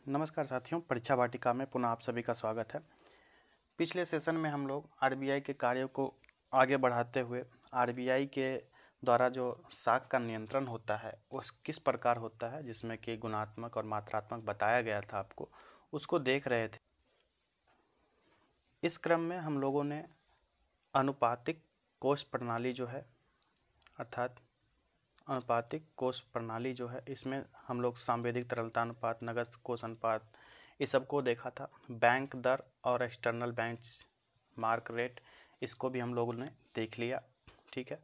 नमस्कार साथियों, परीक्षा वाटिका में पुनः आप सभी का स्वागत है। पिछले सेशन में हम लोग आरबीआई के कार्यों को आगे बढ़ाते हुए आरबीआई के द्वारा जो साख का नियंत्रण होता है वो किस प्रकार होता है, जिसमें कि गुणात्मक और मात्रात्मक बताया गया था आपको, उसको देख रहे थे। इस क्रम में हम लोगों ने अनुपातिक कोष प्रणाली जो है, अर्थात अनुपातिक कोष प्रणाली जो है, इसमें हम लोग सांवेदिक तरलता अनुपात, नगद कोष अनुपात, इस सब को देखा था। बैंक दर और एक्सटर्नल बेंच मार्क रेट, इसको भी हम लोगों ने देख लिया। ठीक है,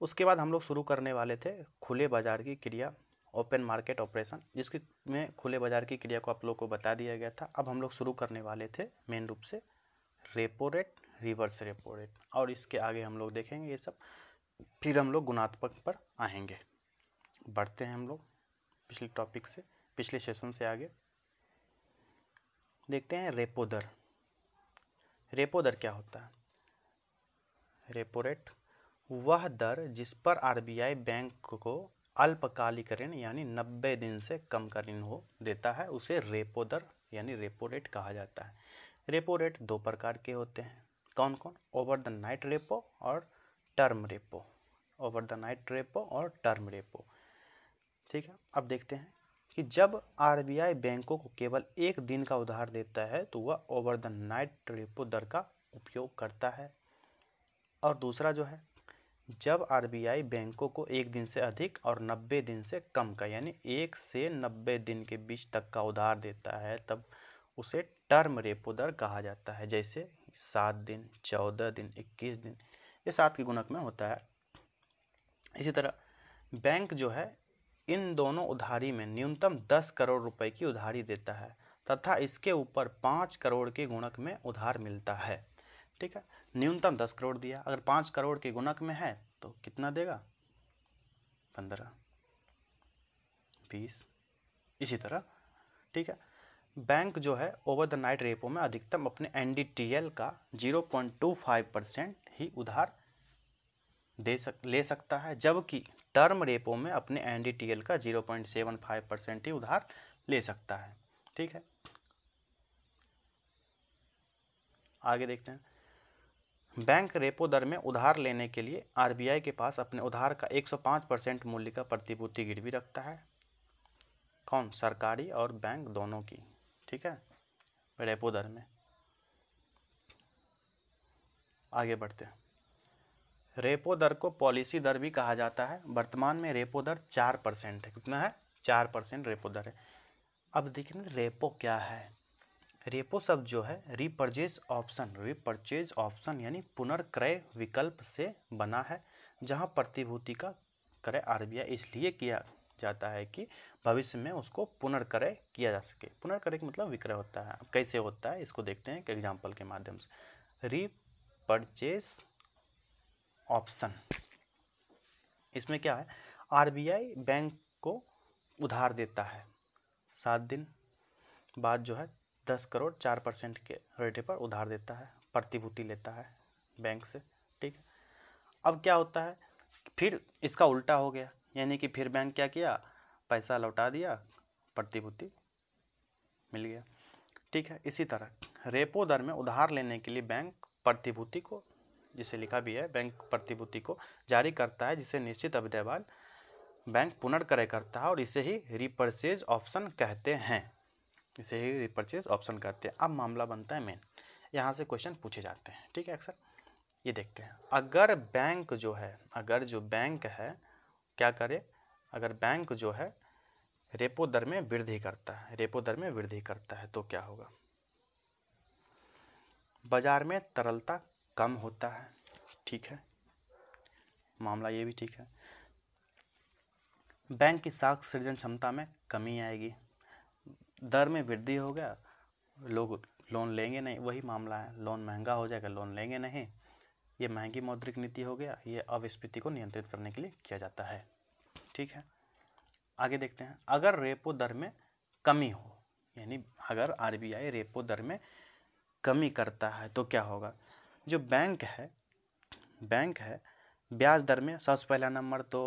उसके बाद हम लोग शुरू करने वाले थे खुले बाजार की क्रिया, ओपन मार्केट ऑपरेशन, जिसके में खुले बाजार की क्रिया को आप लोग को बता दिया गया था। अब हम लोग शुरू करने वाले थे मेन रूप से repo rate, reverse repo rate, और इसके आगे हम लोग देखेंगे ये सब। फिर हम लोग गुणात्मक पर आएंगे। बढ़ते हैं हम लोग पिछले टॉपिक से, पिछले सेशन से आगे देखते हैं रेपो दर। रेपो दर क्या होता है? रेपो रेट वह दर जिस पर आरबीआई बैंक को अल्पकालिक ऋण यानी 90 दिन से कम का ऋण हो देता है, उसे रेपो दर यानी रेपो रेट कहा जाता है। रेपो रेट दो प्रकार के होते हैं। कौन कौन? ओवर द नाइट रेपो और term repo. Over the night repo और टर्म रेपो। ठीक है, अब देखते हैं कि जब आरबीआई बैंकों को केवल एक दिन का उधार देता है तो वह ओवर द नाइट रेपो दर का उपयोग करता है। और दूसरा जो है, जब आरबीआई बैंकों को एक दिन से अधिक और 90 दिन से कम का यानी 1 से 90 दिन के बीच तक का उधार देता है, तब उसे टर्म रेपो दर कहा जाता है। जैसे 7 दिन, 14 दिन, 21 दिन, ये 7 के गुणक में होता है। इसी तरह बैंक जो है इन दोनों उधारी में न्यूनतम 10 करोड़ रुपए की उधारी देता है तथा इसके ऊपर 5 करोड़ के गुणक में उधार मिलता है। ठीक है, न्यूनतम 10 करोड़ दिया, अगर 5 करोड़ के गुणक में है तो कितना देगा? 15, 20, इसी तरह। ठीक है, बैंक जो है ओवर द नाइट रेपो में अधिकतम अपने एनडीटीएल का 0.25% ही उधार ले सकता है, जबकि टर्म रेपो में अपने एनडीटीएल का 0.75% ही उधार ले सकता है। ठीक है, आगे देखते हैं। बैंक रेपो दर में उधार लेने के लिए आरबीआई के पास अपने उधार का 105% मूल्य का प्रतिभूति गिरवी रखता है। कौन? सरकारी और बैंक दोनों की। ठीक है, रेपो दर में। आगे बढ़ते हैं। रेपो दर को पॉलिसी दर भी कहा जाता है। वर्तमान में रेपो दर 4% है। कितना है? 4% रेपो दर है। अब देखिए रेपो क्या है। रेपो शब्द जो है रीपरचेज ऑप्शन यानी पुनर्क्रय विकल्प से बना है, जहां प्रतिभूति का क्रय आरबीआई इसलिए किया जाता है कि भविष्य में उसको पुनर्क्रय किया जा सके। पुनर्क्रय का मतलब विक्रय होता है। अब कैसे होता है इसको देखते हैं एक एग्जाम्पल के माध्यम से। रीपरचेज ऑप्शन, इसमें क्या है, आरबीआई बैंक को उधार देता है, 7 दिन बाद जो है 10 करोड़ 4% के रेट पर उधार देता है, प्रतिभूति लेता है बैंक से। ठीक है, अब क्या होता है, फिर इसका उल्टा हो गया, यानी कि फिर बैंक क्या किया, पैसा लौटा दिया, प्रतिभूति मिल गया। ठीक है, इसी तरह रेपो दर में उधार लेने के लिए बैंक प्रतिभूति को, जिसे लिखा भी है, बैंक प्रतिभूति को जारी करता है, जिसे निश्चित अवधि बाद बैंक पुनर्क्रय करता है और इसे ही रिपर्चेज ऑप्शन कहते हैं। इसे ही रिपर्चेज ऑप्शन कहते हैं। अब मामला बनता है मेन, यहाँ से क्वेश्चन पूछे जाते हैं। ठीक है, अक्सर ये देखते हैं। अगर बैंक जो है, अगर जो बैंक है क्या करे, अगर बैंक जो है रेपो दर में वृद्धि करता है, रेपो दर में वृद्धि करता है तो क्या होगा? बाजार में तरलता कम होता है। ठीक है, मामला ये भी ठीक है। बैंक की साख सृजन क्षमता में कमी आएगी, दर में वृद्धि हो गया, लोग लोन लेंगे नहीं, वही मामला है, लोन महंगा हो जाएगा, लोन लेंगे नहीं, ये महंगी मौद्रिक नीति हो गया। ये अपस्फीति को नियंत्रित करने के लिए किया जाता है। ठीक है, आगे देखते हैं। अगर रेपो दर में कमी हो, यानी अगर आरबीआई रेपो दर में कमी करता है तो क्या होगा? जो बैंक है ब्याज दर में सबसे पहला नंबर तो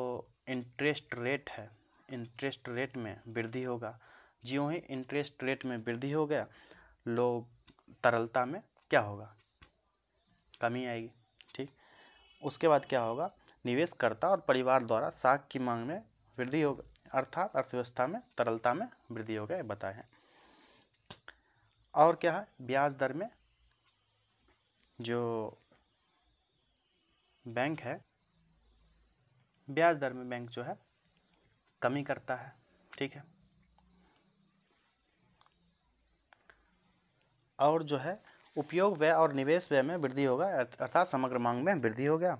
इंटरेस्ट रेट है, इंटरेस्ट रेट में वृद्धि होगा। ज्यों ही इंटरेस्ट रेट में वृद्धि हो गया, लोग तरलता में क्या होगा, कमी आएगी। ठीक, उसके बाद क्या होगा, निवेशकर्ता और परिवार द्वारा साख की मांग में वृद्धि होगा, अर्थात अर्थव्यवस्था में तरलता में वृद्धि होगा, ये बताए हैं। और क्या है, ब्याज दर में जो बैंक है, ब्याज दर में बैंक जो है कमी करता है। ठीक है, और जो है उपयोग व्यय और निवेश व्यय में वृद्धि होगा, अर्थात समग्र मांग में वृद्धि हो गया।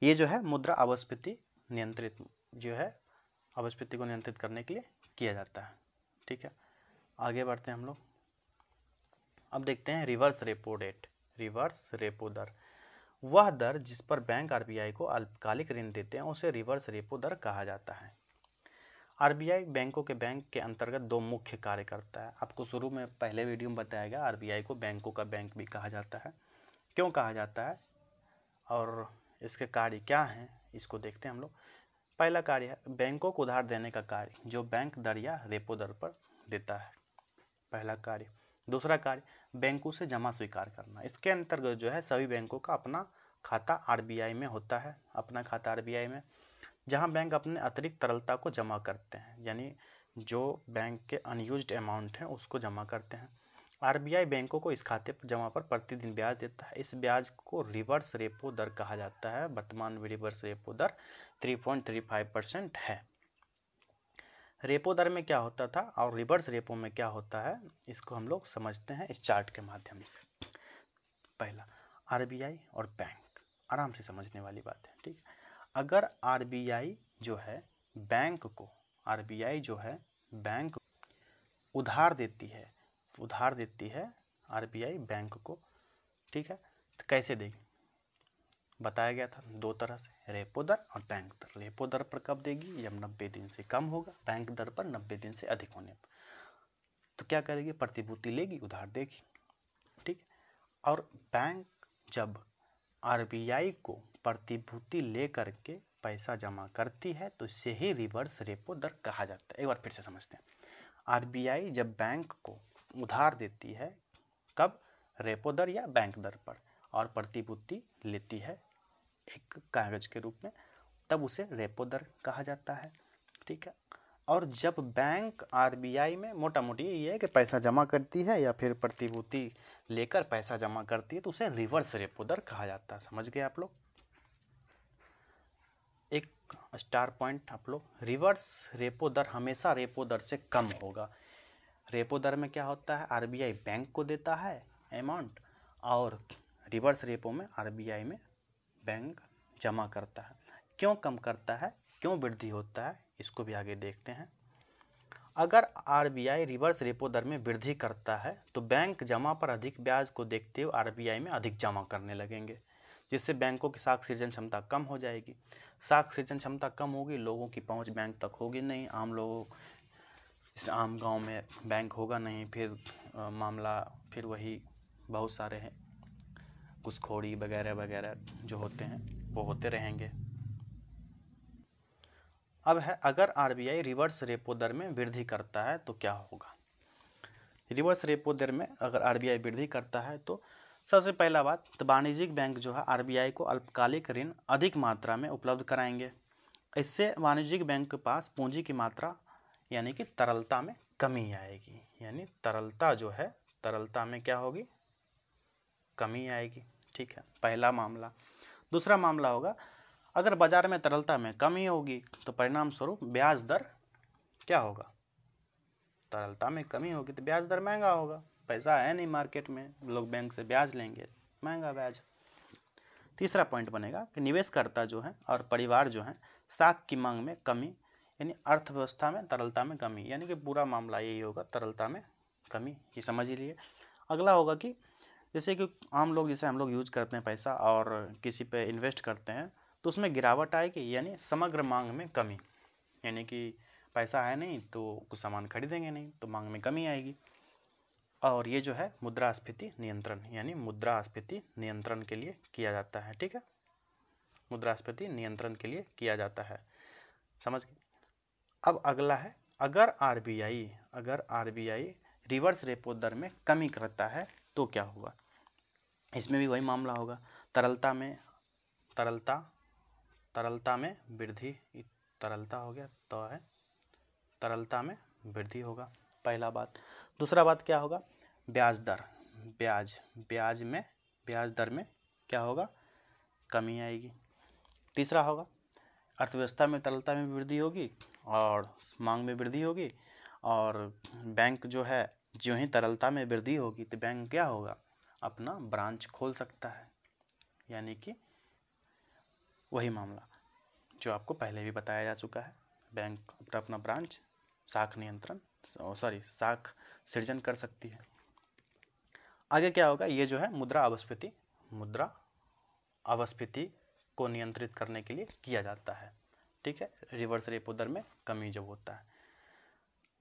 ये जो है मुद्रा अपस्फीति नियंत्रित जो है अपस्फीति को नियंत्रित करने के लिए किया जाता है। ठीक है, आगे बढ़ते हैं हम लोग। अब देखते हैं reverse repo rate. Reverse repo दर वह दर जिस पर बैंक आरबीआई को अल्पकालिक ऋण देते हैं उसे रिवर्स रेपो दर कहा जाता है। आरबीआई बैंकों के बैंक के अंतर्गत दो मुख्य कार्य करता है। आपको शुरू में पहले वीडियो में बताया गया, आरबीआई को बैंकों का बैंक भी कहा जाता है। क्यों कहा जाता है और इसके कार्य क्या हैं, इसको देखते हैं हम लोग। पहला कार्य है बैंकों को उधार देने का कार्य, जो बैंक दर या रेपो दर पर देता है, पहला कार्य। दूसरा कार्य बैंकों से जमा स्वीकार करना। इसके अंतर्गत जो है सभी बैंकों का अपना खाता आरबीआई में होता है, अपना खाता आरबीआई में, जहां बैंक अपने अतिरिक्त तरलता को जमा करते हैं, यानी जो बैंक के अनयूज्ड अमाउंट हैं उसको जमा करते हैं। आरबीआई बैंकों को इस खाते पर जमा पर प्रतिदिन ब्याज देता है। इस ब्याज को रिवर्स रेपो दर कहा जाता है। वर्तमान में रिवर्स रेपो दर 3.35% है। रेपो दर में क्या होता था और रिवर्स रेपो में क्या होता है, इसको हम लोग समझते हैं इस चार्ट के माध्यम से। पहला, आरबीआई और बैंक, आराम से समझने वाली बात है। ठीक है, अगर आरबीआई जो है बैंक को, आरबीआई जो है बैंक उधार देती है आरबीआई बैंक को। ठीक है, तो कैसे देगी, बताया गया था दो तरह से, रेपो दर और बैंक दर। रेपो दर पर कब देगी, जब 90 दिन से कम होगा, बैंक दर पर 90 दिन से अधिक होने पर। तो क्या करेगी, प्रतिभूति लेगी, उधार देगी। ठीक, और बैंक जब आरबीआई को प्रतिभूति ले करके पैसा जमा करती है तो इसे ही रिवर्स रेपो दर कहा जाता है। एक बार फिर से समझते हैं। आरबीआई जब बैंक को उधार देती है, कब, रेपो दर या बैंक दर पर, और प्रतिभूति लेती है एक कागज के रूप में, तब उसे रेपो दर कहा जाता है। ठीक है, और जब बैंक आरबीआई में मोटा मोटी ये है कि पैसा जमा करती है या फिर प्रतिभूति लेकर पैसा जमा करती है तो उसे रिवर्स रेपो दर कहा जाता है। समझ गए आप लोग। एक स्टार पॉइंट आप लोग, रिवर्स रेपो दर हमेशा रेपो दर से कम होगा। रेपो दर में क्या होता है, आरबीआई बैंक को देता है अमाउंट, और रिवर्स रेपो में आरबीआई में बैंक जमा करता है। क्यों कम करता है, क्यों वृद्धि होता है, इसको भी आगे देखते हैं। अगर आरबीआई रिवर्स रेपो दर में वृद्धि करता है तो बैंक जमा पर अधिक ब्याज को देखते हुए आरबीआई में अधिक जमा करने लगेंगे, जिससे बैंकों की साख सृजन क्षमता कम हो जाएगी। साख सृजन क्षमता कम होगी, लोगों की पहुंच बैंक तक होगी नहीं, आम लोगों, इस आम गांव में बैंक होगा नहीं, फिर मामला फिर वही बहुत सारे हैं घुसखोरी वगैरह वगैरह जो होते हैं वो होते रहेंगे। अब है, अगर आरबीआई रिवर्स रेपो दर में वृद्धि करता है तो क्या होगा। रिवर्स रेपो दर में अगर आरबीआई वृद्धि करता है तो सबसे पहला बात, तो वाणिज्यिक बैंक जो है आरबीआई को अल्पकालिक ऋण अधिक मात्रा में उपलब्ध कराएंगे। इससे वाणिज्यिक बैंक के पास पूंजी की मात्रा यानी कि तरलता में कमी आएगी, यानी तरलता जो है, तरलता में क्या होगी, कमी आएगी। ठीक है, पहला मामला। दूसरा मामला होगा, अगर बाजार में तरलता में कमी होगी तो परिणाम स्वरूप ब्याज दर क्या होगा, तरलता में कमी होगी तो ब्याज दर महंगा होगा, पैसा है नहीं मार्केट में, लोग बैंक से ब्याज लेंगे, महंगा ब्याज। तीसरा पॉइंट बनेगा कि निवेशकर्ता जो है और परिवार जो है साख की मांग में कमी, यानी अर्थव्यवस्था में तरलता में कमी, यानी कि पूरा मामला यही होगा, तरलता में कमी, ये समझ ही लिए। अगला होगा कि जैसे कि आम लोग, जैसे हम लोग यूज करते हैं पैसा और किसी पे इन्वेस्ट करते हैं तो उसमें गिरावट आएगी, यानी समग्र मांग में कमी, यानी कि पैसा है नहीं तो कुछ सामान खरीदेंगे नहीं तो मांग में कमी आएगी। और ये जो है मुद्रास्फीति नियंत्रण, यानी मुद्रास्फीति नियंत्रण के लिए किया जाता है। ठीक है, मुद्रास्फीति नियंत्रण के लिए किया जाता है, समझ गए। अब अगला है अगर आरबीआई रिवर्स रेपो दर में कमी करता है तो क्या होगा? इसमें भी वही मामला होगा, तरलता में वृद्धि, तरलता हो गया तो है तरलता में वृद्धि होगा, पहला बात। दूसरा बात क्या होगा? ब्याज दर में क्या होगा? कमी आएगी। तीसरा होगा अर्थव्यवस्था में तरलता में वृद्धि होगी और मांग में वृद्धि होगी, और बैंक जो है जो ही तरलता में वृद्धि होगी तो बैंक क्या होगा? अपना ब्रांच खोल सकता है, यानी कि वही मामला जो आपको पहले भी बताया जा चुका है, बैंक अपना ब्रांच शाख सृजन कर सकती है। आगे क्या होगा? ये जो है मुद्रा अपस्फीति को नियंत्रित करने के लिए किया जाता है, ठीक है, रिवर्स रेपो दर में कमी जब होता है।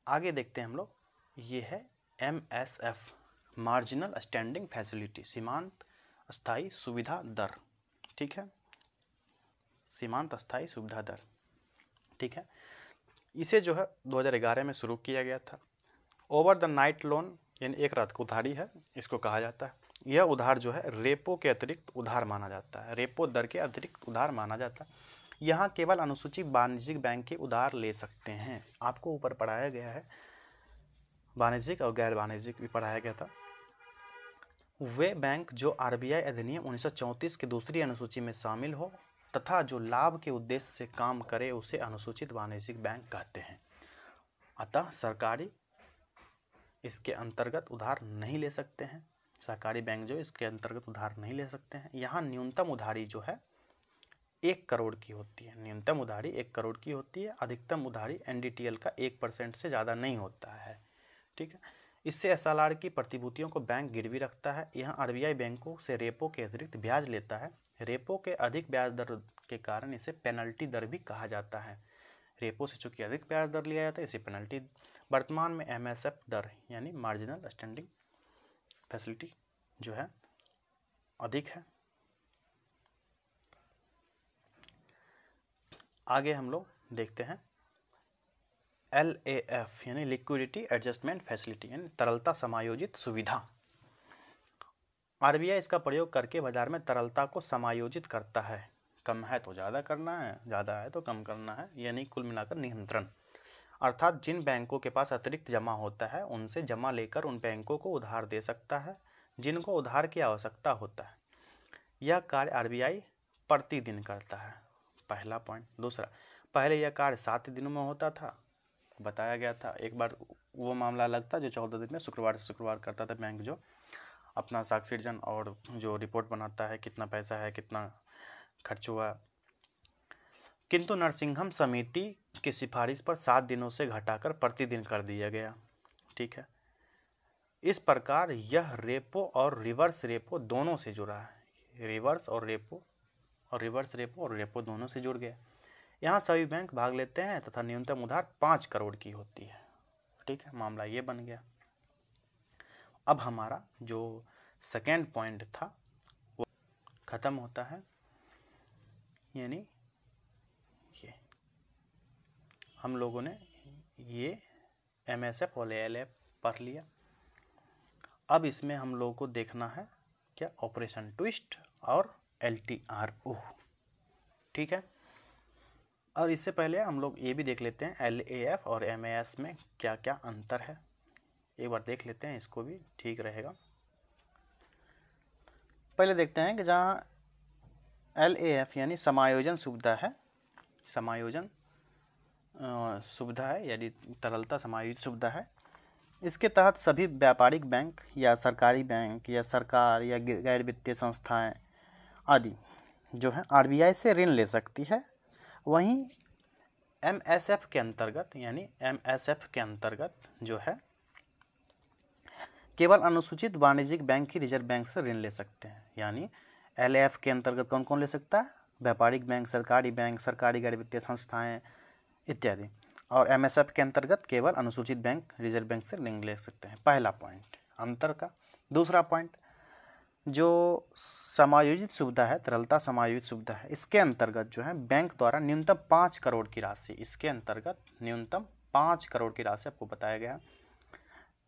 आगे देखते हैं हम लोग, ये है MSF, मार्जिनल स्टैंडिंग फैसिलिटी, सीमांत स्थायी सुविधा दर, ठीक है, सीमांत स्थायी सुविधा दर, ठीक है। इसे जो है 2011 में शुरू किया गया था। ओवर द नाइट लोन यानी एक रात की उधारी है, इसको कहा जाता है। यह उधार जो है रेपो के अतिरिक्त उधार माना जाता है, रेपो दर के अतिरिक्त उधार माना जाता है। यहाँ केवल अनुसूचित वाणिज्यिक बैंक के उधार ले सकते हैं। आपको ऊपर पढ़ाया गया है, वाणिज्यिक और गैर वाणिज्यिक भी पढ़ाया गया था। वे बैंक जो आरबीआई अधिनियम 1934 की दूसरी अनुसूची में शामिल हो तथा जो लाभ के उद्देश्य से काम करे उसे अनुसूचित वाणिज्यिक बैंक कहते हैं। अतः सरकारी इसके अंतर्गत उधार नहीं ले सकते हैं, सरकारी बैंक जो इसके अंतर्गत उधार नहीं ले सकते हैं। यहाँ न्यूनतम उधारी जो है 1 करोड़ की होती है, न्यूनतम उधारी 1 करोड़ की होती है। अधिकतम उधारी NDTL का 1% से ज़्यादा नहीं होता है, ठीक है। इससे SLR की प्रतिभूतियों को बैंक गिरवी रखता है। यहाँ आरबीआई बैंकों से रेपो के अतिरिक्त ब्याज लेता है। रेपो के अधिक ब्याज दर के कारण इसे पेनल्टी दर भी कहा जाता है। रेपो से चूंकि अधिक ब्याज दर लिया जाता है, इसे पेनल्टी। वर्तमान में MSF दर यानी मार्जिनल स्टैंडिंग फैसिलिटी जो है अधिक है। आगे हम लोग देखते हैं LAF यानी लिक्विडिटी एडजस्टमेंट फैसिलिटी यानी तरलता समायोजित सुविधा। आरबीआई इसका प्रयोग करके बाजार में तरलता को समायोजित करता है। कम है तो ज़्यादा करना है, ज़्यादा है तो कम करना है, यानी कुल मिलाकर नियंत्रण। अर्थात जिन बैंकों के पास अतिरिक्त जमा होता है उनसे जमा लेकर उन बैंकों को उधार दे सकता है जिनको उधार की आवश्यकता होता है। यह कार्य आरबीआई प्रतिदिन करता है, पहला पॉइंट। दूसरा, पहले यह कार्य 7 दिनों में होता था, बताया गया था। एक बार वो मामला अलग था जो 14 दिन में शुक्रवार से शुक्रवार करता था बैंक, जो अपना साख सृजन और जो रिपोर्ट बनाता है कितना पैसा है, कितना खर्च हुआ। किंतु नरसिंघम समिति की सिफारिश पर 7 दिनों से घटाकर प्रतिदिन कर दिया गया, ठीक है। इस प्रकार यह रेपो और रिवर्स रेपो दोनों से जुड़ा है, रिवर्स रेपो और रेपो दोनों से जुड़ गया। यहाँ सभी बैंक भाग लेते हैं तथा न्यूनतम उधार 5 करोड़ की होती है, ठीक है। मामला ये बन गया। अब हमारा जो सेकेंड पॉइंट था वो ख़त्म होता है, यानी ये हम लोगों ने ये MSF और LAF पढ़ लिया। अब इसमें हम लोगों को देखना है क्या? ऑपरेशन ट्विस्ट और LTRO, ठीक है। और इससे पहले हम लोग ये भी देख लेते हैं LAF और MAS में क्या क्या अंतर है, एक बार देख लेते हैं, इसको भी ठीक रहेगा। पहले देखते हैं कि जहाँ LAF यानी समायोजन सुविधा है, समायोजन सुविधा है यानी तरलता समायोजित सुविधा है। इसके तहत सभी व्यापारिक बैंक या सरकारी बैंक या सरकार या गैर वित्तीय संस्थाएं आदि जो है आरबीआई से ऋण ले सकती है। वहीं MSF के अंतर्गत यानी MSF के अंतर्गत जो है केवल अनुसूचित वाणिज्यिक बैंक ही रिजर्व बैंक से ऋण ले सकते हैं। यानी LAF के अंतर्गत कौन कौन ले सकता है? व्यापारिक बैंक, सरकारी गैर वित्तीय संस्थाएं इत्यादि। और MSF के अंतर्गत केवल अनुसूचित बैंक रिजर्व बैंक से ऋण ले सकते हैं। पहला पॉइंट अंतर का। दूसरा पॉइंट, जो समायोजित सुविधा है, तरलता समायोजित सुविधा है, इसके अंतर्गत जो है बैंक द्वारा न्यूनतम 5 करोड़ की राशि, इसके अंतर्गत न्यूनतम 5 करोड़ की राशि आपको बताया गया,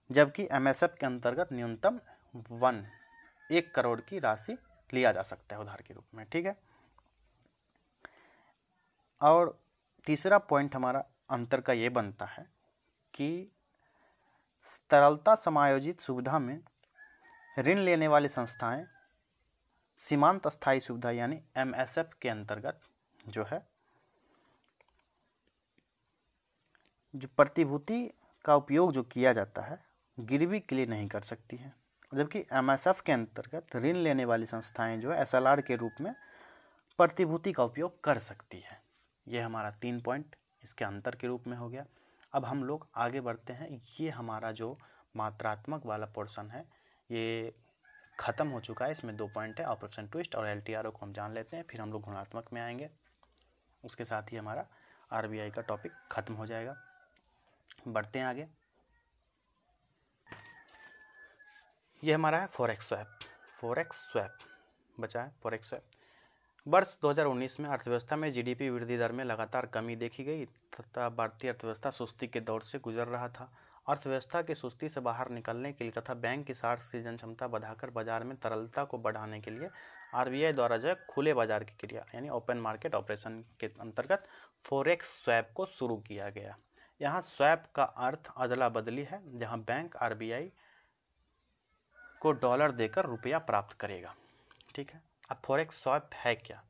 जबकि एमएसएफ के अंतर्गत न्यूनतम 1 करोड़ की राशि लिया जा सकता है उधार के रूप में। ठीक है, और तीसरा पॉइंट हमारा अंतर का ये बनता है कि तरलता समायोजित सुविधा में ऋण लेने वाली संस्थाएं सीमांत स्थायी सुविधा यानी एमएसएफ के अंतर्गत जो है जो प्रतिभूति का उपयोग जो किया जाता है गिरवी के लिए नहीं कर सकती है, जबकि एमएसएफ के अंतर्गत ऋण लेने वाली संस्थाएं जो है एसएलआर के रूप में प्रतिभूति का उपयोग कर सकती है। ये हमारा 3 पॉइंट इसके अंतर के रूप में हो गया। अब हम लोग आगे बढ़ते हैं। ये हमारा जो मात्रात्मक वाला पोर्शन है ये ख़त्म हो चुका है। इसमें 2 पॉइंट है, ऑपरेशन ट्विस्ट और एलटीआरओ को हम जान लेते हैं, फिर हम लोग गुणात्मक में आएंगे। उसके साथ ही हमारा आरबीआई का टॉपिक ख़त्म हो जाएगा। बढ़ते हैं आगे। ये हमारा है फॉरेक्स स्वैप बचा है फॉरेक्स स्वैप। वर्ष 2019 में अर्थव्यवस्था में जीडीपी वृद्धि दर में लगातार कमी देखी गई तथा भारतीय अर्थव्यवस्था सुस्ती के दौर से गुजर रहा था। अर्थव्यवस्था की सुस्ती से बाहर निकलने के लिए तथा बैंक की साठ सृजन क्षमता बढ़ाकर बाजार में तरलता को बढ़ाने के लिए आरबीआई द्वारा जो है खुले बाजार की क्रिया यानी ओपन मार्केट ऑपरेशन के अंतर्गत फॉरेक्स स्वैप को शुरू किया गया। यहाँ स्वैप का अर्थ अदला बदली है, जहाँ बैंक आरबीआई को डॉलर देकर रुपया प्राप्त करेगा। ठीक है, अब फॉरेक्स स्वैप है क्या?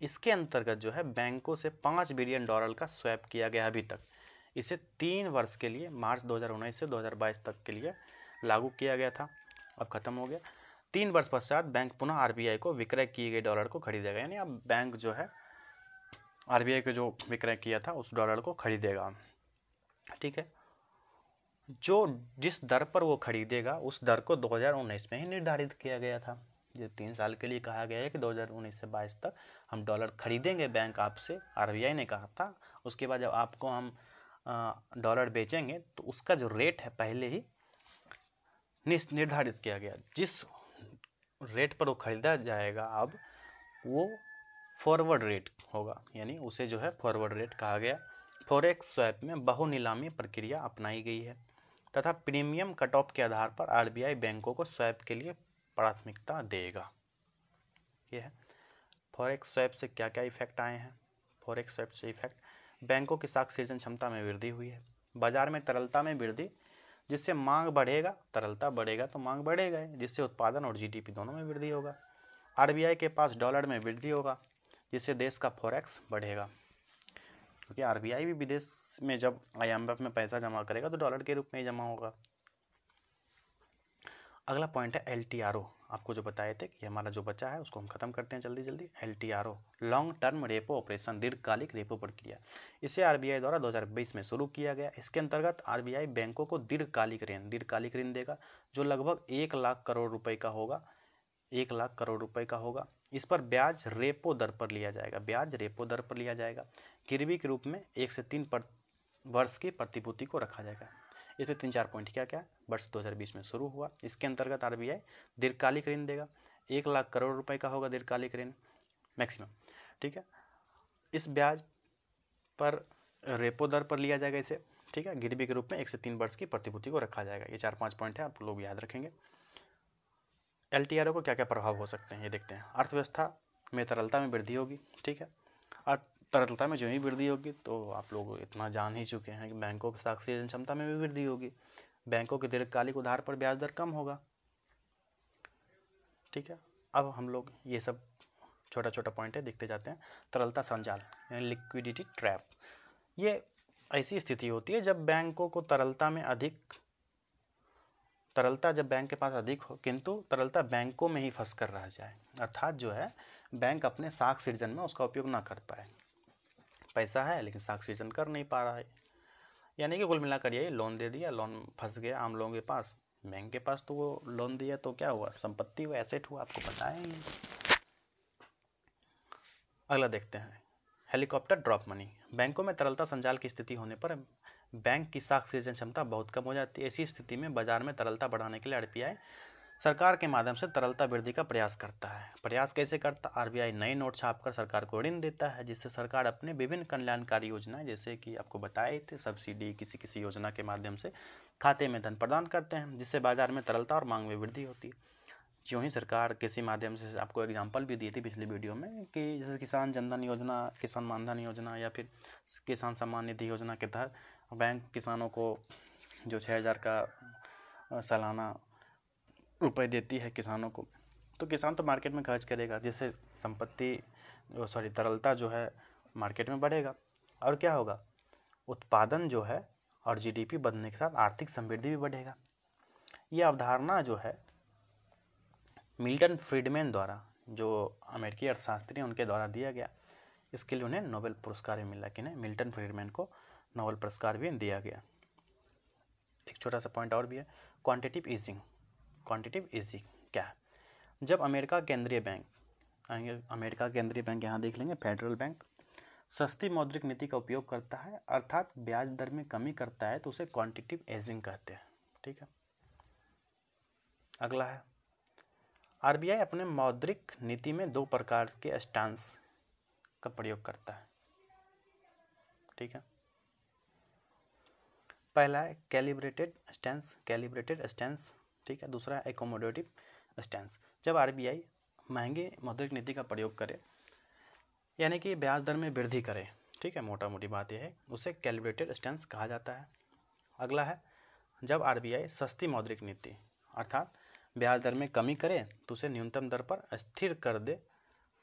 इसके अंतर्गत जो है बैंकों से $5 बिलियन का स्वैप किया गया अभी तक। इसे 3 वर्ष के लिए मार्च 2019 से 2022 तक के लिए लागू किया गया था, अब खत्म हो गया। 3 वर्ष पश्चात बैंक पुनः आरबीआई को विक्रय किए गए डॉलर को खरीदेगा, यानी अब बैंक जो है आरबीआई को जो विक्रय किया था उस डॉलर को खरीदेगा। ठीक है, जो जिस दर पर वो खरीदेगा उस दर को 2019 में ही निर्धारित किया गया था। ये 3 साल के लिए कहा गया है कि 2019 से 22 तक हम डॉलर खरीदेंगे बैंक आपसे, आरबीआई ने कहा था। उसके बाद जब आपको हम डॉलर बेचेंगे तो उसका जो रेट है पहले ही निर्धारित किया गया। जिस रेट पर वो खरीदा जाएगा अब वो फॉरवर्ड रेट होगा, यानी उसे जो है फॉरवर्ड रेट कहा गया। फॉरेक्स स्वैप में बहुनीलामी प्रक्रिया अपनाई गई है तथा प्रीमियम कट ऑफ के आधार पर आरबीआई बैंकों को स्वैप के लिए प्राथमिकता देगा। यह है फॉरेक्स स्वैप से क्या क्या इफेक्ट आए हैं। फॉरेक्स स्वैप से इफेक्ट, बैंकों की साख सृजन क्षमता में वृद्धि हुई है, बाजार में तरलता में वृद्धि, जिससे मांग बढ़ेगा, तरलता बढ़ेगा तो मांग बढ़ेगा, जिससे उत्पादन और जीडीपी दोनों में वृद्धि होगा। आरबीआई के पास डॉलर में वृद्धि होगा, जिससे देश का फॉरेक्स बढ़ेगा, क्योंकि आरबीआई भी विदेश में जब आईएमएफ में पैसा जमा करेगा तो डॉलर के रूप में ही जमा होगा। अगला पॉइंट है एलटीआरओ। आपको जो बताए थे कि हमारा जो बचा है उसको हम खत्म करते हैं जल्दी जल्दी। एलटीआरओ लॉन्ग टर्म रेपो ऑपरेशन, दीर्घकालिक रेपो प्रक्रिया। इसे आरबीआई द्वारा 2020 में शुरू किया गया। इसके अंतर्गत आरबीआई बैंकों को दीर्घकालिक ऋण देगा जो लगभग 1 लाख करोड़ रुपए का होगा। 1 लाख करोड़ रुपए का होगा। इस पर ब्याज रेपो दर पर लिया जाएगा, ब्याज रेपो दर पर लिया जाएगा। गिरवी के रूप में 1 से 3 वर्ष की प्रतिभूति को रखा जाएगा। इसमें 3-4 पॉइंट क्या क्या वर्ष 2020 में शुरू हुआ। इसके अंतर्गत आरबीआई दीर्घकालिक ऋण देगा, 1 लाख करोड़ रुपए का होगा दीर्घकालिक ऋण मैक्सिमम। ठीक है, इस ब्याज पर रेपो दर पर लिया जाएगा इसे। ठीक है, गिरवी के रूप में 1 से 3 वर्ष की प्रतिभूति को रखा जाएगा। ये 4-5 पॉइंट है, आप लोग याद रखेंगे। एलटीआरओ को क्या क्या प्रभाव हो सकते हैं ये देखते हैं। अर्थव्यवस्था में तरलता में वृद्धि होगी। ठीक है, और तरलता में जो ही वृद्धि होगी तो आप लोग इतना जान ही चुके हैं कि बैंकों की साख सृजन क्षमता में भी वृद्धि होगी। बैंकों के दीर्घकालिक उधार पर ब्याज दर कम होगा। ठीक है, अब हम लोग ये सब छोटा छोटा पॉइंट है देखते जाते हैं। तरलता संजाल यानी लिक्विडिटी ट्रैप, ये ऐसी स्थिति होती है जब बैंकों को तरलता जब बैंक के पास अधिक हो किंतु तरलता बैंकों में ही फंस कर रह जाए, अर्थात जो है बैंक अपने साख सृजन में उसका उपयोग ना कर पाए। पैसा है लेकिन साख सृजन कर नहीं पा रहा है, यानी कि कुल मिलाकर ये लोन दे दिया, लोन फंस गया आम लोगों के पास, बैंक के पास तो वो लोन दिया तो क्या हुआ, संपत्ति हुआ, एसेट हुआ, आपको पता है। अगला देखते हैं हेलीकॉप्टर ड्रॉप मनी। बैंकों में तरलता संजाल की स्थिति होने पर बैंक की साख सृजन क्षमता बहुत कम हो जाती है। ऐसी स्थिति में बाजार में तरलता बढ़ाने के लिए आरबीआई सरकार के माध्यम से तरलता वृद्धि का प्रयास करता है। प्रयास कैसे करता? आरबीआई नए नोट छापकर सरकार को ऋण देता है, जिससे सरकार अपने विभिन्न कल्याणकारी योजनाएं, जैसे कि आपको बताए थे सब्सिडी, किसी किसी योजना के माध्यम से खाते में धन प्रदान करते हैं, जिससे बाजार में तरलता और मांग में वृद्धि होती है। यूँ ही सरकार किसी माध्यम से, आपको एग्जाम्पल भी दी थी पिछली वीडियो में, कि जैसे किसान जनधन योजना, किसान मानधन योजना या फिर किसान सम्मान निधि योजना के तहत बैंक किसानों को जो 6,000 का सालाना रुपए देती है किसानों को, तो किसान तो मार्केट में खर्च करेगा, जिससे तरलता जो है मार्केट में बढ़ेगा। और क्या होगा? उत्पादन जो है और जीडीपी बढ़ने के साथ आर्थिक समृद्धि भी बढ़ेगा। ये अवधारणा जो है मिल्टन फ्रीडमैन द्वारा, जो अमेरिकी अर्थशास्त्री हैं, उनके द्वारा दिया गया। इसके लिए उन्हें नोबेल पुरस्कार भी मिला, कि मिल्टन फ्रीडमैन को नोबेल पुरस्कार भी दिया गया। एक छोटा सा पॉइंट और भी है, क्वांटिटेटिव ईजिंग। क्वांटिटेटिव ईजिंग क्या है? जब अमेरिका केंद्रीय बैंक यहाँ देख लेंगे, फेडरल बैंक सस्ती मौद्रिक नीति का उपयोग करता है, अर्थात ब्याज दर में कमी करता है, तो उसे क्वांटिटेटिव ईजिंग कहते हैं। ठीक है, अगला है, आरबीआई अपने मौद्रिक नीति में 2 प्रकार के स्टांस का प्रयोग करता है। ठीक है, पहला है कैलिब्रेटेड स्टैंस, ठीक है। दूसरा है एकोमोडेटिव स्टैंस। जब आरबीआई महंगे मौद्रिक नीति का प्रयोग करे, यानी कि ब्याज दर में वृद्धि करे, ठीक है, मोटा मोटी बात यह है, उसे कैलिब्रेटेड स्टैंस कहा जाता है। अगला है, जब आरबीआई सस्ती मौद्रिक नीति अर्थात ब्याज दर में कमी करे तो उसे न्यूनतम दर पर स्थिर कर दे,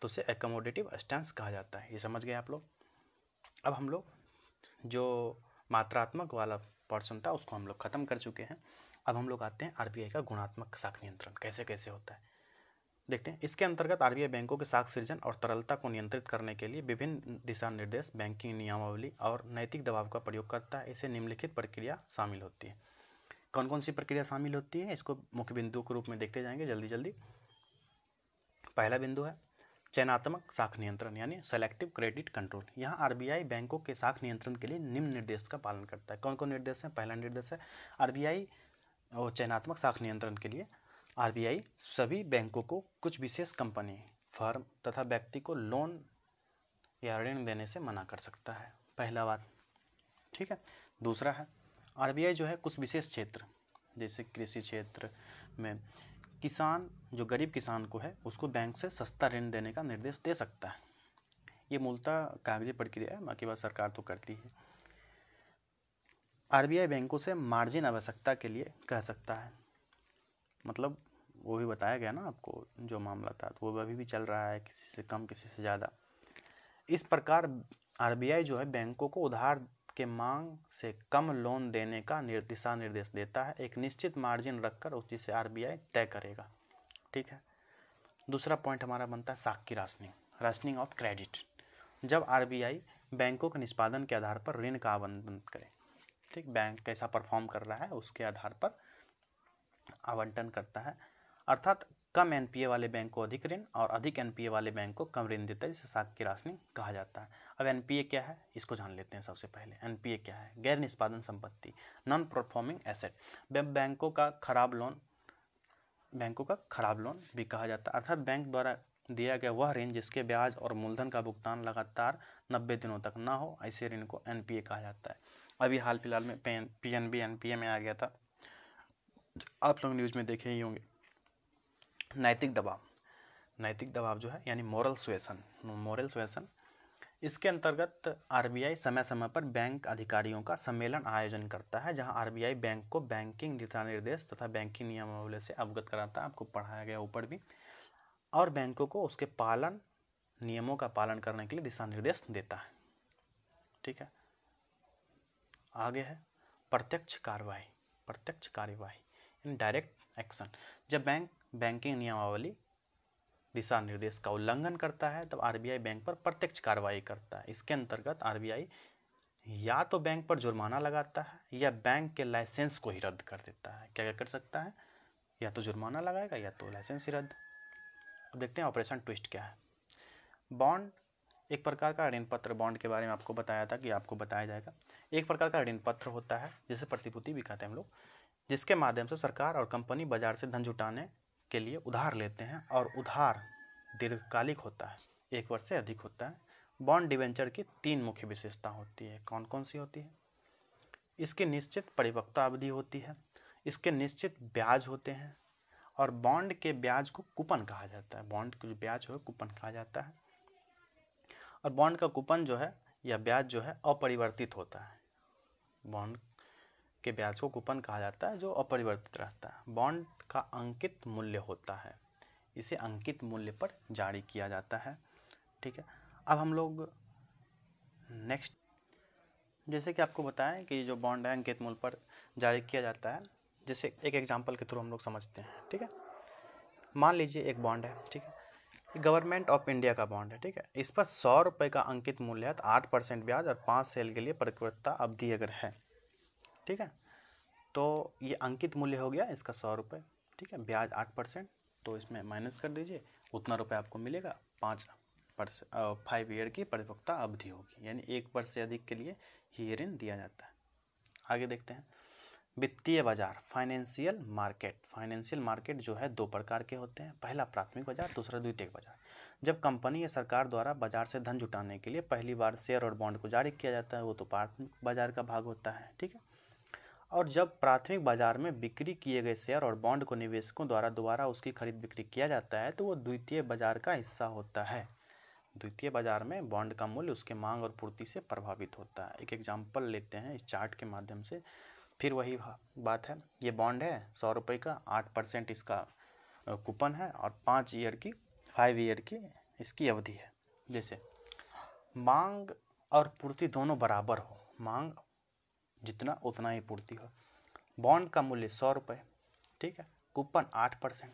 तो उसे एकोमोडेटिव स्टैंस कहा जाता है। ये समझ गए आप लोग। अब हम लोग जो मात्रात्मक वाला पोर्शन था उसको हम लोग ख़त्म कर चुके हैं। अब हम लोग आते हैं आरबीआई का गुणात्मक साख नियंत्रण कैसे कैसे होता है, देखते हैं। इसके अंतर्गत आरबीआई बैंकों के साख सृजन और तरलता को नियंत्रित करने के लिए विभिन्न दिशा निर्देश, बैंकिंग नियमावली और नैतिक दबाव का प्रयोग करता है। इसे निम्नलिखित प्रक्रिया शामिल होती है। कौन कौन सी प्रक्रिया शामिल होती है, इसको मुख्य बिंदु के रूप में देखते जाएंगे जल्दी जल्दी। पहला बिंदु है चयनात्मक साख नियंत्रण, यानी सेलेक्टिव क्रेडिट कंट्रोल। यहाँ आरबीआई बैंकों के साख नियंत्रण के लिए निम्न निर्देश का पालन करता है। कौन कौन निर्देश है? पहला निर्देश है आरबीआई और चयनात्मक साख नियंत्रण के लिए आरबीआई सभी बैंकों को कुछ विशेष कंपनी, फर्म तथा व्यक्ति को लोन या ऋण देने से मना कर सकता है। पहला बात, ठीक है। दूसरा है आरबीआई जो है कुछ विशेष क्षेत्र, जैसे कृषि क्षेत्र में किसान, जो गरीब किसान को है, उसको बैंक से सस्ता ऋण देने का निर्देश दे सकता है। ये मूलतः कागजी प्रक्रिया है, बाकी बात सरकार तो करती है। आरबीआई बैंकों से मार्जिन आवश्यकता के लिए कह सकता है, मतलब वो भी बताया गया ना आपको जो मामला था, तो वो अभी भी चल रहा है, किसी से कम किसी से ज़्यादा। इस प्रकार आरबीआई जो है बैंकों को उधार के मांग से कम लोन देने का दिशा निर्देश देता है, एक निश्चित मार्जिन रखकर उस जिसे आरबीआई तय करेगा। ठीक है। दूसरा पॉइंट हमारा बनता है साख की राशनिंग ऑफ क्रेडिट। जब आरबीआई बैंकों के निष्पादन के आधार पर ऋण का आवंटन करे, ठीक, बैंक कैसा परफॉर्म कर रहा है उसके आधार पर आवंटन करता है, अर्थात कम एनपीए वाले बैंक को अधिक ऋण और अधिक एनपीए वाले बैंक को कम ऋण देता है, जिसे साख की राशनिंग कहा जाता है। अब एनपीए क्या है इसको जान लेते हैं। सबसे पहले एनपीए क्या है? गैर निष्पादन संपत्ति, नॉन परफॉर्मिंग एसेट। बैंकों का खराब लोन भी कहा जाता है, अर्थात बैंक द्वारा दिया गया वह ऋण जिसके ब्याज और मूलधन का भुगतान लगातार 90 दिनों तक ना हो, ऐसे ऋण को एनपीए कहा जाता है। अभी हाल फिलहाल में पीएनबी एनपीए में आ गया था, आप लोग न्यूज़ में देखे ही होंगे। नैतिक दबाव जो है यानी मोरल सुएसन, इसके अंतर्गत आरबीआई समय समय पर बैंक अधिकारियों का सम्मेलन आयोजन करता है, जहां आरबीआई बैंक को बैंकिंग दिशा निर्देश तथा बैंकिंग नियमावली से अवगत कराता है, आपको पढ़ाया गया ऊपर भी, और बैंकों को उसके नियमों का पालन करने के लिए दिशा निर्देश देता है। ठीक है। आगे है प्रत्यक्ष कार्यवाही डायरेक्ट एक्शन। जब बैंक बैंकिंग नियमावली दिशा निर्देश का उल्लंघन करता है तब आरबीआई बैंक पर प्रत्यक्ष कार्रवाई करता है। इसके अंतर्गत आरबीआई या तो बैंक पर जुर्माना लगाता है या बैंक के लाइसेंस को ही रद्द कर देता है। क्या क्या कर सकता है? या तो जुर्माना लगाएगा या तो लाइसेंस ही रद्द। अब देखते हैं ऑपरेशन ट्विस्ट क्या है। बॉन्ड एक प्रकार का ऋण पत्र, बॉन्ड के बारे में आपको बताया था कि आपको बताया जाएगा। एक प्रकार का ऋण पत्र होता है जिसे प्रतिभूति भी कहते हैं हम लोग, जिसके माध्यम से सरकार और कंपनी बाजार से धन जुटाने के लिए उधार लेते हैं और उधार दीर्घकालिक होता है, 1 वर्ष से अधिक होता है। बॉन्ड डिवेंचर की 3 मुख्य विशेषता होती है। कौन कौन सी होती है? इसकी निश्चित परिपक्वता अवधि होती है, इसके निश्चित ब्याज होते हैं और बॉन्ड के ब्याज को कूपन कहा जाता है। बॉन्ड का जो ब्याज हो कूपन कहा जाता है और बॉन्ड का कूपन जो है या ब्याज जो है अपरिवर्तित होता है। बॉन्ड के ब्याज को कूपन कहा जाता है जो अपरिवर्तित रहता है। बॉन्ड का अंकित मूल्य होता है, इसे अंकित मूल्य पर जारी किया जाता है। ठीक है, अब हम लोग नेक्स्ट, जैसे कि आपको बताएं कि जो बॉन्ड है अंकित मूल्य पर जारी किया जाता है, जैसे एक एग्जांपल के थ्रू हम लोग समझते हैं। ठीक है, मान लीजिए एक बॉन्ड है, ठीक है, गवर्नमेंट ऑफ इंडिया का बॉन्ड है, ठीक है, इस पर 100 रुपये का अंकित मूल्य है, तो 8% ब्याज और 5 साल के लिए परिपक्वता अवधि अगर है, ठीक है, तो ये अंकित मूल्य हो गया इसका 100 रुपये। ठीक है, ब्याज 8%, तो इसमें माइनस कर दीजिए, उतना रुपये आपको मिलेगा। 5 ईयर की परिपक्वता अवधि होगी, यानी 1 वर्ष से अधिक के लिए ये ऋण दिया जाता है। आगे देखते हैं वित्तीय बाजार, फाइनेंशियल मार्केट। फाइनेंशियल मार्केट जो है 2 प्रकार के होते हैं, पहला प्राथमिक बाजार, दूसरा द्वितीयक बाजार। जब कंपनी या सरकार द्वारा बाजार से धन जुटाने के लिए पहली बार शेयर और बॉन्ड को जारी किया जाता है, वो तो प्राथमिक बाजार का भाग होता है। ठीक है, और जब प्राथमिक बाजार में बिक्री किए गए शेयर और बॉन्ड को निवेशकों द्वारा दोबारा उसकी खरीद बिक्री किया जाता है, तो वो द्वितीय बाजार का हिस्सा होता है। द्वितीय बाजार में बॉन्ड का मूल्य उसके मांग और पूर्ति से प्रभावित होता है। एक एग्जाम्पल लेते हैं इस चार्ट के माध्यम से, फिर वही बात है। ये बॉन्ड है 100 रुपये का, 8% इसका कूपन है और 5 ईयर की इसकी अवधि है। जैसे मांग और पूर्ति दोनों बराबर हो, मांग जितना उतना ही पूर्ति हो। बॉन्ड का मूल्य 100 रुपये, ठीक है, कूपन 8%,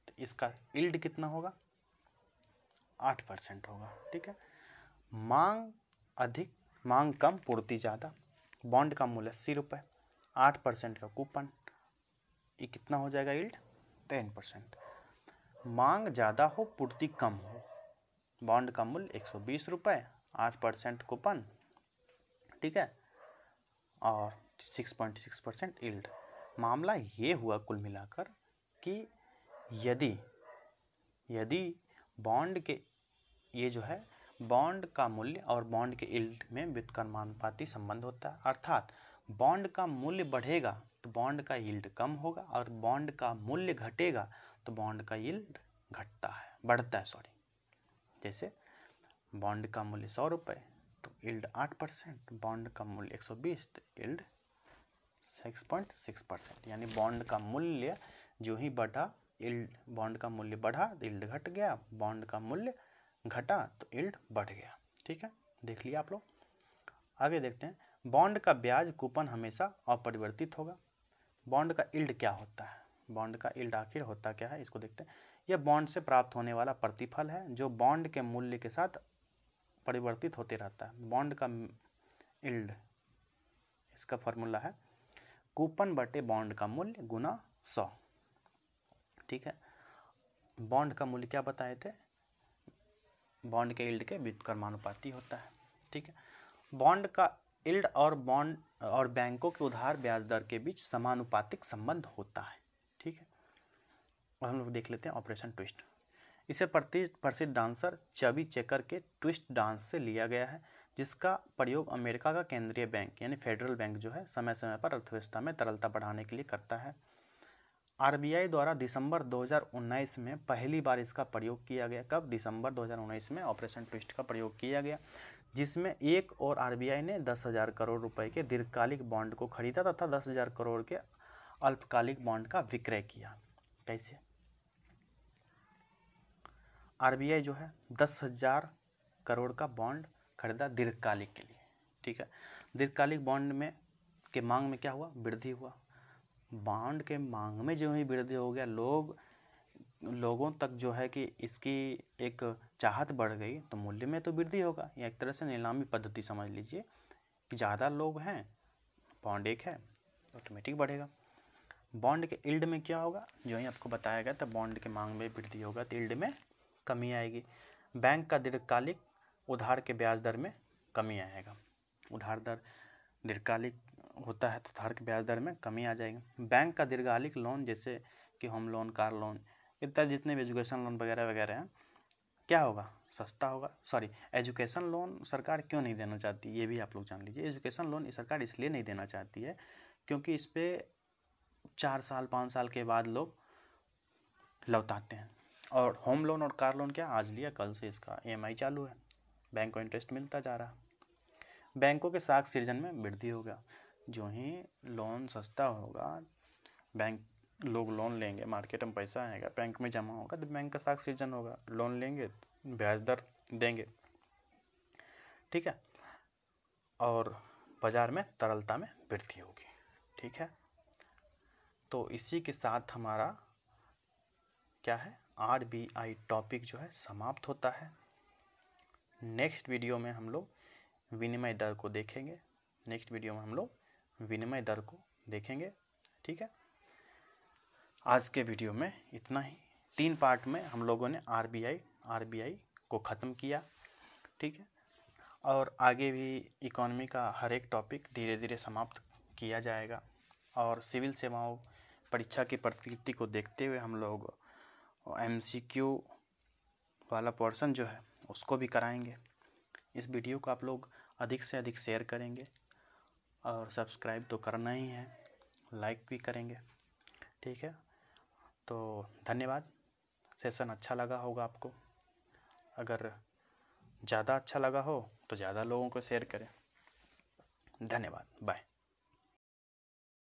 तो इसका यील्ड कितना होगा? 8% होगा। ठीक है, मांग अधिक, मांग कम, पूर्ति ज़्यादा। बॉन्ड का मूल्य 80 रुपये, 8% का कूपन, ये कितना हो जाएगा यील्ड? 10%। मांग ज़्यादा हो, पूर्ति कम हो, बॉन्ड का मूल्य 120 रुपये, 8% कूपन, ठीक है, और 6.6% यील्ड। मामला ये हुआ कुल मिलाकर कि यदि बॉन्ड के ये जो है बॉन्ड का मूल्य और बॉन्ड के यील्ड में व्युत्क्रमानुपाती संबंध होता है, अर्थात बॉन्ड का मूल्य बढ़ेगा तो बॉन्ड का यील्ड कम होगा और बॉन्ड का मूल्य घटेगा तो बॉन्ड का यील्ड बढ़ता है। जैसे बॉन्ड का मूल्य 100 रुपये तो यील्ड 8%, बॉन्ड का मूल्य 120 तो यील्ड 6.6%। यानी बॉन्ड का मूल्य जो ही बढ़ा, यील्ड, बॉन्ड का मूल्य बढ़ा तो यील्ड घट गया, बॉन्ड का मूल्य घटा तो यील्ड बढ़ गया। ठीक है, देख लिया आप लोग। आगे देखते हैं, बॉन्ड का ब्याज कूपन हमेशा अपरिवर्तित होगा। बॉन्ड का यील्ड क्या होता है? बॉन्ड का यील्ड आखिर होता क्या है, इसको देखते हैं। यह बॉन्ड से प्राप्त होने वाला प्रतिफल है जो बॉन्ड के मूल्य के साथ परिवर्तित होते रहता है। बॉन्ड का यील्ड, इसका फॉर्मूला है कूपन बटे बॉन्ड का मूल्य गुना 100। ठीक है, बॉन्ड का मूल्य क्या बताए थे? बॉन्ड के यील्ड के व्युत्क्रमानुपाती होता है। ठीक है, बॉन्ड का यील्ड और बॉन्ड और बैंकों के उधार ब्याज दर के बीच समानुपातिक संबंध होता है। ठीक है, और हम लोग देख लेते हैं ऑपरेशन ट्विस्ट। इसे प्रसिद्ध डांसर चबी चेकर के ट्विस्ट डांस से लिया गया है, जिसका प्रयोग अमेरिका का केंद्रीय बैंक यानी फेडरल बैंक जो है समय समय पर अर्थव्यवस्था में तरलता बढ़ाने के लिए करता है। आरबीआई द्वारा दिसंबर 2019 में पहली बार इसका प्रयोग किया गया। कब? दिसंबर 2019 में ऑपरेशन ट्विस्ट का प्रयोग किया गया, जिसमें एक और आरबीआई ने 10,000 करोड़ रुपए के दीर्घकालिक बॉन्ड को खरीदा तथा 10,000 करोड़ के अल्पकालिक बॉन्ड का विक्रय किया। कैसे? आरबीआई जो है 10,000 करोड़ का बॉन्ड खरीदा दीर्घकालिक के लिए। ठीक है, दीर्घकालिक बॉन्ड में के मांग में क्या हुआ? वृद्धि हुआ। बॉन्ड के मांग में जो ही वृद्धि हो गया, लोगों तक जो है कि इसकी एक चाहत बढ़ गई, तो मूल्य में तो वृद्धि होगा। या एक तरह से नीलामी पद्धति समझ लीजिए कि ज़्यादा लोग हैं, बॉन्ड एक है, ऑटोमेटिक बढ़ेगा। बॉन्ड के यील्ड में क्या होगा? जो ही आपको बताया गया, तो बॉन्ड के मांग में वृद्धि होगा तो यील्ड में कमी आएगी। बैंक का दीर्घकालिक उधार के ब्याज दर में कमी आएगा। उधार दर दीर्घकालिक होता है तो उधार के ब्याज दर में कमी आ जाएगी। बैंक का दीर्घकालिक लोन, जैसे कि होम लोन, कार लोन इतना जितने भी एजुकेशन लोन वगैरह वगैरह हैं, क्या होगा, सस्ता होगा। सॉरी, एजुकेशन लोन सरकार क्यों नहीं देना चाहती, ये भी आप लोग जान लीजिए। एजुकेशन लोन सरकार इसलिए नहीं देना चाहती है क्योंकि इस पर 4 साल 5 साल के बाद लोग लौटाते हैं। और होम लोन और कार लोन क्या, आज लिया कल से इसका EMI चालू है, बैंक को इंटरेस्ट मिलता जा रहा। बैंकों के साख सृजन में वृद्धि होगा। जो ही लोन सस्ता होगा, बैंक लोग लोन लेंगे, मार्केट में पैसा आएगा, बैंक में जमा होगा, तो बैंक का साख सृजन होगा, लोन लेंगे, ब्याज दर देंगे, ठीक है, और बाज़ार में तरलता में वृद्धि होगी, ठीक है। तो इसी के साथ हमारा क्या है, RBI टॉपिक जो है समाप्त होता है। नेक्स्ट वीडियो में हम लोग विनिमय दर को देखेंगे, ठीक है। आज के वीडियो में इतना ही। 3 पार्ट में हम लोगों ने RBI को ख़त्म किया, ठीक है। और आगे भी इकोनॉमी का हर एक टॉपिक धीरे धीरे समाप्त किया जाएगा। और सिविल सेवाओं परीक्षा की प्रकृति को देखते हुए हम लोग MCQ वाला पोर्शन जो है उसको भी कराएंगे। इस वीडियो को आप लोग अधिक से अधिक शेयर करेंगे और सब्सक्राइब तो करना ही है, लाइक भी करेंगे, ठीक है। तो धन्यवाद। सेशन अच्छा लगा होगा आपको, अगर ज़्यादा अच्छा लगा हो तो ज़्यादा लोगों को शेयर करें। धन्यवाद, बाय।